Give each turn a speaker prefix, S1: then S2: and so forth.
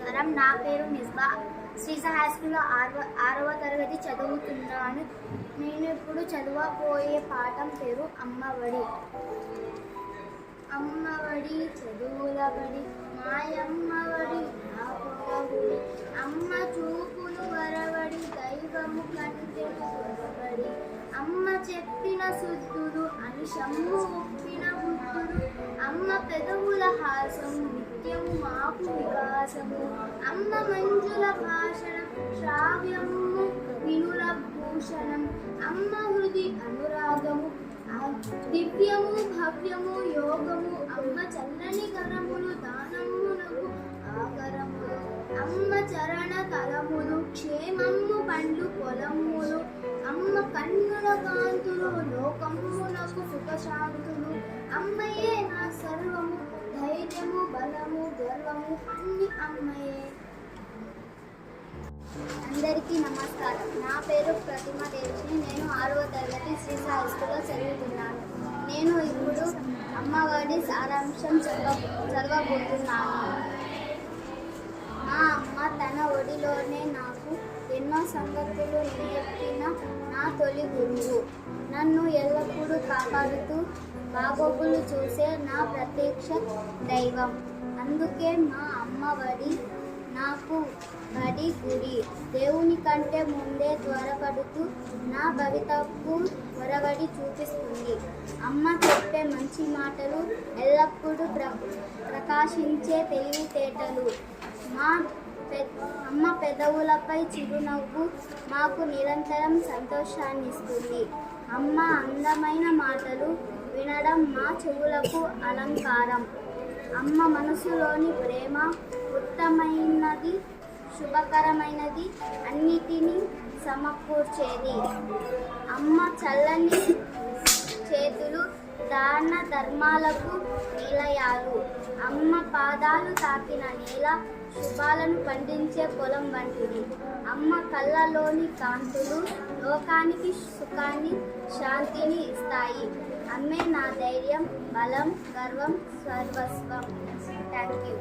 S1: నమస్కారం. నా పేరు మిస్బా. శ్రీస హై స్కూల్లో 6వ తరగతి చదువుతున్నాను. నేను ఇప్పుడు చదవబోయే పాఠం పేరు అమ్మఒడి. అమ్మఒడి చదువుల బడి, మాయమ్మఒడి నా పొగబడి, అమ్మ చూపులు వరవడి, దైవము కంటే పొరబడి, అమ్మ చెప్పిన సుద్దులు అనిశమ్ము ఒప్పిన బుద్ధులు, అమ్మ పెదవుల హాసము నిత్యము మాకు వికాసము, అమ్మ మంజుల భాషణం శ్రావ్యము వినుల భూషణం, అమ్మ హృది అనురాగము దివ్యము భవ్యము యోగము, అమ్మ చల్లని కరములు దానమునకు ఆకరములు, అమ్మ చరణ తలములు క్షేమము పండ్లు పొలములు, అమ్మ కన్నుల కాంతులు లోకమునకు సుఖశాంతులు, అమ్మయే నా సర్వము ధైర్యము బలము గర్వము అన్ని అమ్మయే. అందరికీ నమస్కారం. నా పేరు ప్రతిమ దేవిని. నేను 6వ తరగతి శ్రీస హై స్కూల్లో చదువుతున్నాను. నేను ఇప్పుడు అమ్మఒడి సారాంశం చదవబోతున్నాను. మా అమ్మ తన ఒడిలోనే నాకు ఎన్నో సంగతులు నేర్పిన నా తొలి గురువు. నన్ను ఎల్లప్పుడూ కాపాడుతూ బాగోగులు చూసే నా ప్రత్యక్ష దైవం. అందుకే మా అమ్మఒడి నాకు బడి గుడి. దేవుని కంటే ముందే త్వరపడుతూ నా భవితకు ఒరవడి చూపిస్తుంది. అమ్మ చెప్పే మంచి మాటలు ఎల్లప్పుడూ ప్రకాశించే తెలివితేటలు. అమ్మ పెదవులపై చిరునవ్వు మాకు నిరంతరం సంతోషాన్నిస్తుంది. అమ్మ అందమైన మాటలు వినడం మా చెవులకు అలంకారం. అమ్మ మనసులోని ప్రేమ ఉత్తమమైనది, శుభకరమైనది, అన్నిటినీ సమకూర్చేది. అమ్మ చల్లని చేతులు దాన ధర్మాలకు నిలయాలు. అమ్మ పాదాలు తాకిన నేల శుభాలను పండించే పొలం వంటిది. అమ్మ కళ్ళలోని కాంతులు లోకానికి సుఖాన్ని శాంతిని ఇస్తాయి. అమ్మే నా ధైర్యం బలం గర్వం సర్వస్వం. Thank you.